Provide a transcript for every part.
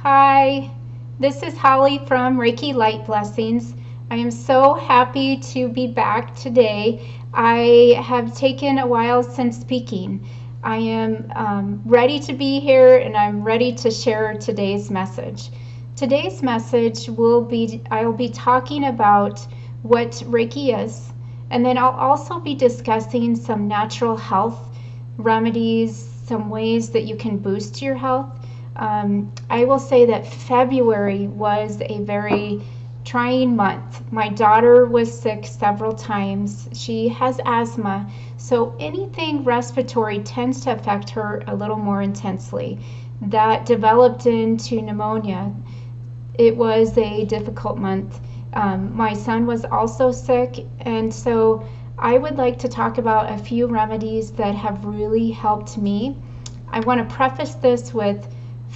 Hi, this is Holly from Reiki Light Blessings. I am so happy to be back today. I have taken a while since speaking. I am ready to be here and I'm ready to share today's message. Today's message I'll be talking about what Reiki is, and then I'll also be discussing some natural health remedies, some ways that you can boost your health. I will say that February was a very trying month. My daughter was sick several times. She has asthma, so anything respiratory tends to affect her a little more intensely. That developed into pneumonia. It was a difficult month. My son was also sick, and so I would like to talk about a few remedies that have really helped me. I want to preface this with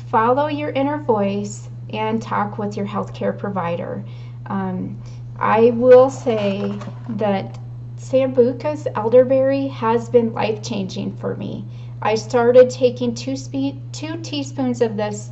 follow your inner voice and talk with your healthcare provider. I will say that Sambuca's elderberry has been life-changing for me. I started taking two teaspoons of this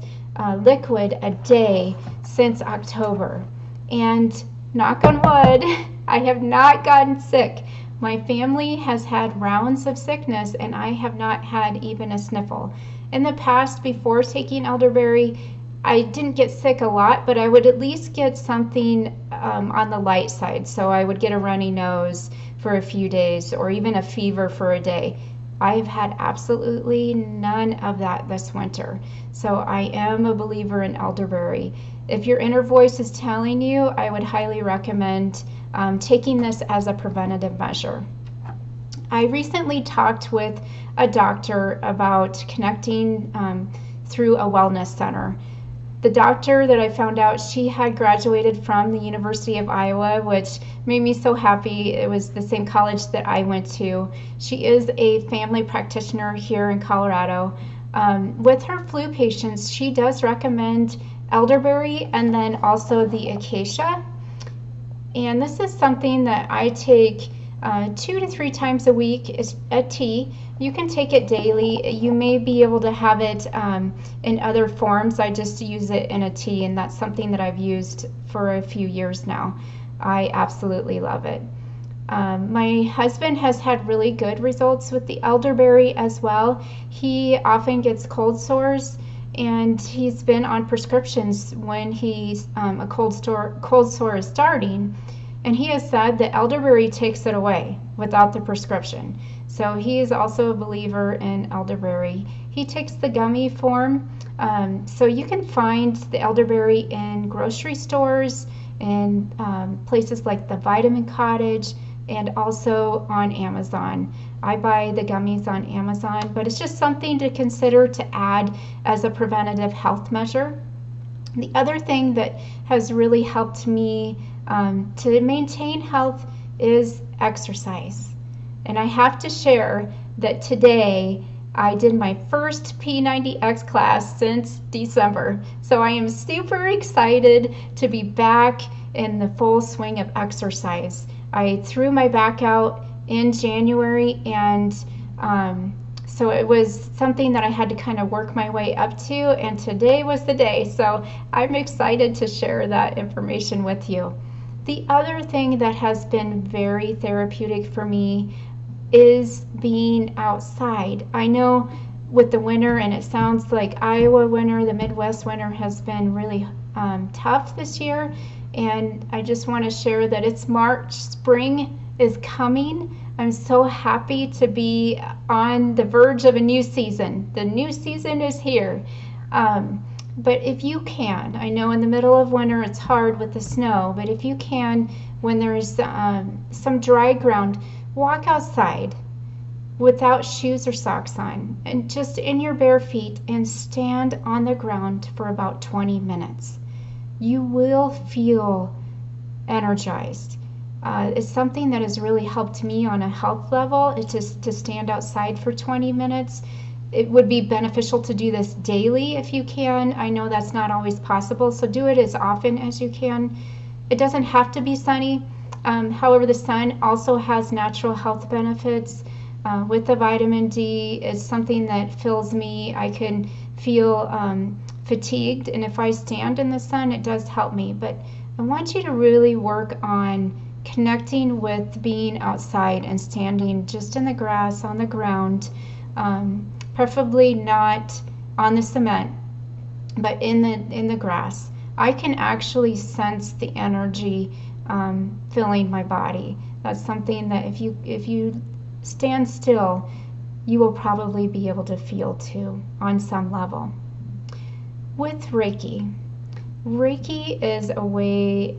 liquid a day since October, and knock on wood, I have not gotten sick. My family has had rounds of sickness and I have not had even a sniffle. In the past, before taking elderberry, I didn't get sick a lot, but I would at least get something on the light side. So I would get a runny nose for a few days or even a fever for a day. I've had absolutely none of that this winter. So I am a believer in elderberry. If your inner voice is telling you, I would highly recommend taking this as a preventative measure. I recently talked with a doctor about connecting through a wellness center. The doctor that I found out, she had graduated from the University of Iowa, which made me so happy. It was the same college that I went to. She is a family practitioner here in Colorado. With her flu patients, she does recommend elderberry and then also the acacia. And this is something that I take 2 to 3 times a week. Is a tea. You can take it daily. You may be able to have it in other forms. I just use it in a tea, and that's something that I've used for a few years now. I absolutely love it. My husband has had really good results with the elderberry as well. He often gets cold sores, and he's been on prescriptions when he's a cold sore is starting, and he has said that elderberry takes it away without the prescription. So he is also a believer in elderberry. He takes the gummy form, so you can find the elderberry in grocery stores and places like the Vitamin Cottage, and also on Amazon. I buy the gummies on Amazon, but it's just something to consider to add as a preventative health measure. The other thing that has really helped me to maintain health is exercise. And I have to share that today I did my first P90X class since December. So I am super excited to be back in the full swing of exercise. I threw my back out in January, and so it was something that I had to kind of work my way up to, and today was the day. So I'm excited to share that information with you. The other thing that has been very therapeutic for me is being outside. I know with the winter, and it sounds like Iowa winter, the Midwest winter has been really tough this year. And I just want to share that it's March, spring is coming. I'm so happy to be on the verge of a new season. The new season is here. But if you can, I know in the middle of winter it's hard with the snow, but if you can, when there's some dry ground, walk outside without shoes or socks on, and just in your bare feet, and stand on the ground for about 20 minutes. You will feel energized. It's something that has really helped me on a health level. It's just to stand outside for 20 minutes. It would be beneficial to do this daily if you can. I know that's not always possible, so do it as often as you can. It doesn't have to be sunny. However, the sun also has natural health benefits. With the vitamin D, it's something that fills me. I can feel fatigued, and if I stand in the sun, it does help me. But I want you to really work on connecting with being outside and standing just in the grass, on the ground, preferably not on the cement, but in the grass. I can actually sense the energy filling my body. That's something that if you stand still, you will probably be able to feel too on some level. With Reiki, Reiki is a way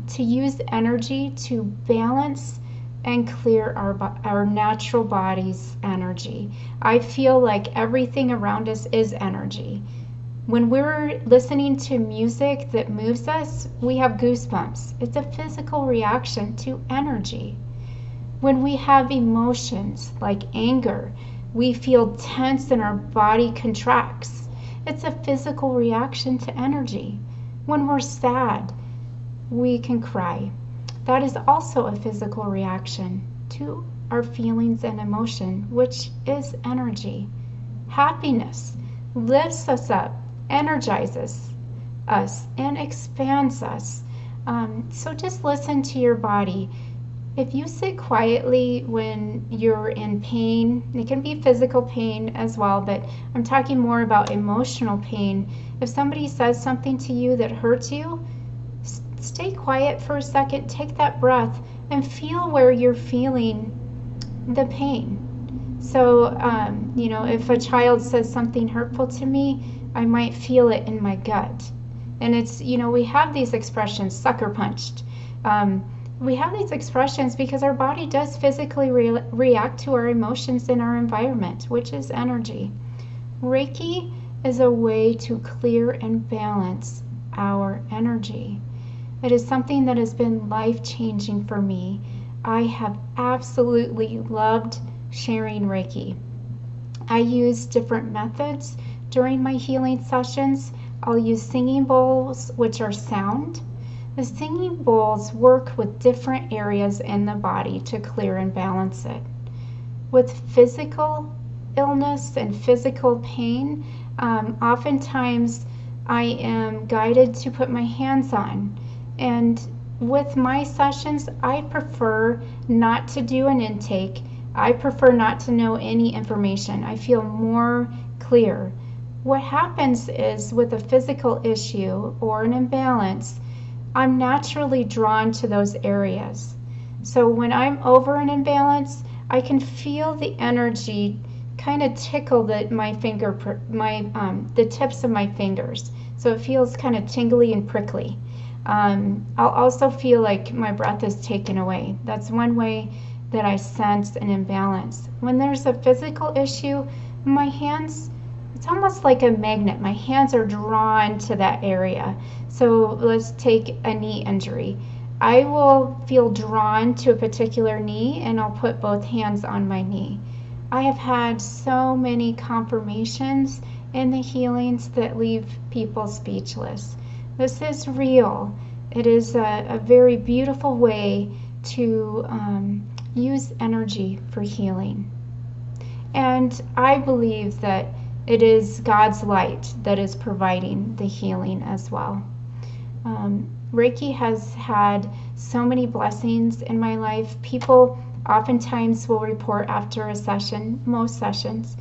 to use energy to balance and clear our natural body's energy. I feel like everything around us is energy. When we're listening to music that moves us, we have goosebumps. It's a physical reaction to energy. When we have emotions like anger, we feel tense and our body contracts. It's a physical reaction to energy. When we're sad, we can cry. That is also a physical reaction to our feelings and emotion, which is energy. Happiness lifts us up, energizes us, and expands us. So just listen to your body. If you sit quietly when you're in pain, it can be physical pain as well, but I'm talking more about emotional pain. If somebody says something to you that hurts you, stay quiet for a second, take that breath, and feel where you're feeling the pain. So, if a child says something hurtful to me, I might feel it in my gut. And it's, we have these expressions, sucker punched. We have these expressions because our body does physically react to our emotions in our environment, which is energy. Reiki is a way to clear and balance our energy. It is something that has been life-changing for me. I have absolutely loved sharing Reiki. I use different methods during my healing sessions. I'll use singing bowls, which are sound. The singing bowls work with different areas in the body to clear and balance it. With physical illness and physical pain, oftentimes I am guided to put my hands on. And with my sessions, I prefer not to do an intake. I prefer not to know any information. I feel more clear. What happens is with a physical issue or an imbalance, I'm naturally drawn to those areas. So when I'm over an imbalance, I can feel the energy kind of tickle the tips of my fingers. So it feels kind of tingly and prickly. I'll also feel like my breath is taken away. That's one way that I sense an imbalance. When there's a physical issue, my hands, it's almost like a magnet. My hands are drawn to that area. So let's take a knee injury. I will feel drawn to a particular knee and I'll put both hands on my knee. I have had so many confirmations in the healings that leave people speechless. This is real. It is a very beautiful way to use energy for healing. And I believe that it is God's light that is providing the healing as well. Reiki has had so many blessings in my life. People oftentimes will report after a session, most sessions,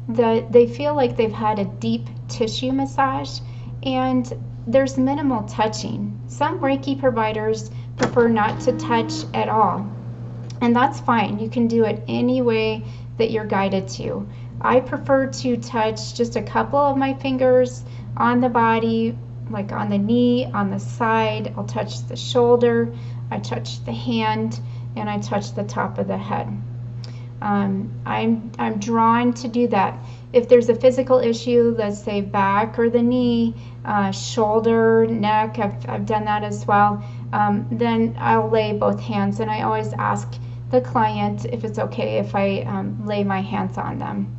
that they feel like they've had a deep tissue massage and there's minimal touching. Some Reiki providers prefer not to touch at all, and that's fine. You can do it any way that you're guided to. I prefer to touch just a couple of my fingers on the body, like on the knee, on the side. I'll touch the shoulder, I touch the hand, and I touch the top of the head. I'm drawn to do that. If there's a physical issue, let's say back or the knee, shoulder, neck, I've done that as well, then I'll lay both hands, and I always ask the client if it's okay if I lay my hands on them.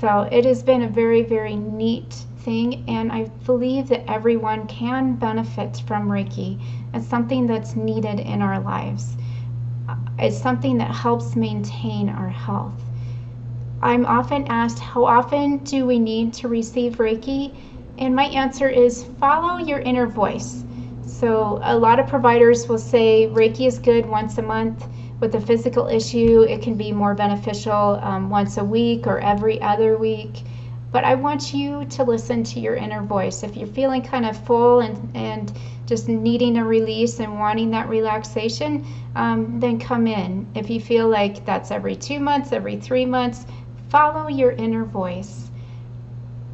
So it has been a very, very neat thing, and I believe that everyone can benefit from Reiki. It's something that's needed in our lives. It's something that helps maintain our health. I'm often asked, how often do we need to receive Reiki? And my answer is follow your inner voice. So a lot of providers will say Reiki is good once a month. With a physical issue, it can be more beneficial once a week or every other week. But I want you to listen to your inner voice. If you're feeling kind of full and just needing a release and wanting that relaxation, then come in. If you feel like that's every 2 months, every 3 months, follow your inner voice.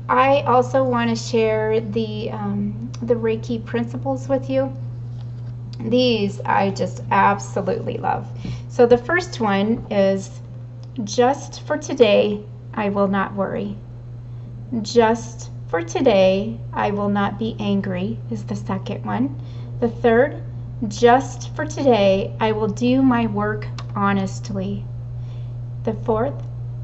I also want to share the Reiki principles with you. These I just absolutely love. So the first one is, just for today, I will not worry. Just for today, I will not be angry is the second one. The third, just for today, I will do my work honestly. The fourth,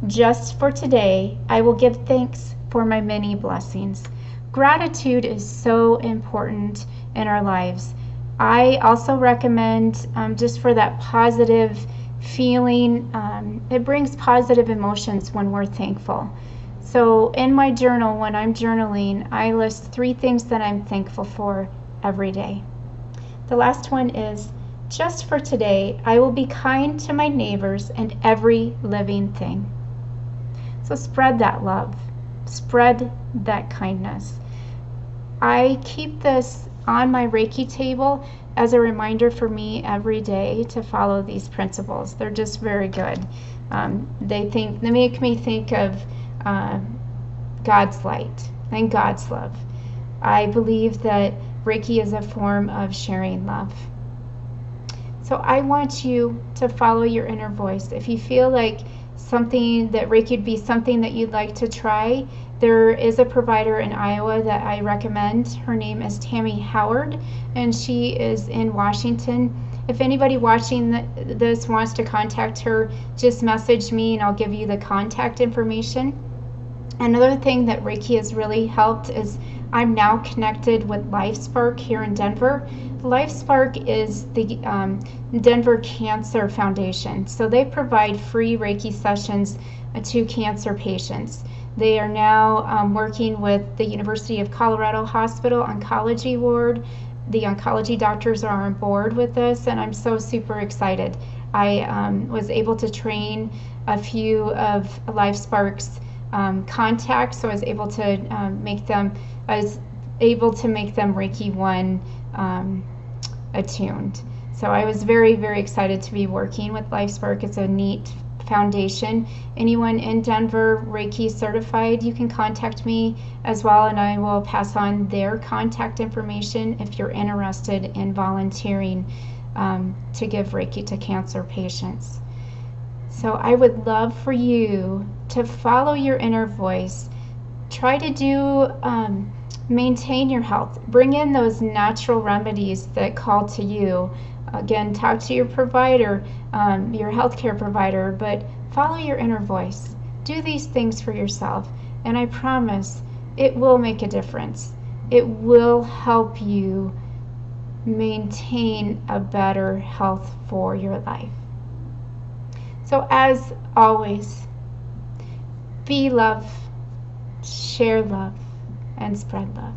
just for today, I will give thanks for my many blessings. Gratitude is so important in our lives. I also recommend just for that positive feeling, it brings positive emotions when we're thankful. So in my journal, when I'm journaling, I list 3 things that I'm thankful for every day. The last one is, just for today, I will be kind to my neighbors and every living thing. So spread that love, spread that kindness. I keep this on my Reiki table as a reminder for me every day to follow these principles. They're just very good. They make me think of God's light and God's love. I believe that Reiki is a form of sharing love. So I want you to follow your inner voice. If you feel like something that Reiki would be something that you'd like to try, there is a provider in Iowa that I recommend. Her name is Tammy Howard, and she is in Washington. If anybody watching this wants to contact her, just message me and I'll give you the contact information. Another thing that Reiki has really helped is I'm now connected with LifeSpark here in Denver. LifeSpark is the Denver Cancer Foundation. So they provide free Reiki sessions to cancer patients. They are now working with the University of Colorado Hospital Oncology Ward. The oncology doctors are on board with this, and I'm so super excited. I was able to train a few of LifeSpark's contacts, so I was able to make them Reiki 1 attuned. So I was very, very excited to be working with LifeSpark. It's a neat foundation. Anyone in Denver Reiki certified, you can contact me as well, and I will pass on their contact information if you're interested in volunteering to give Reiki to cancer patients. So I would love for you to follow your inner voice. Try to maintain your health. Bring in those natural remedies that call to you. Again, talk to your provider, your healthcare provider, but follow your inner voice. Do these things for yourself, and I promise it will make a difference. It will help you maintain a better health for your life. So as always, be love, share love, and spread love.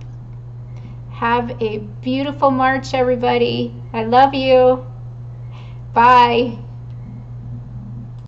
Have a beautiful March, everybody. I love you. Bye.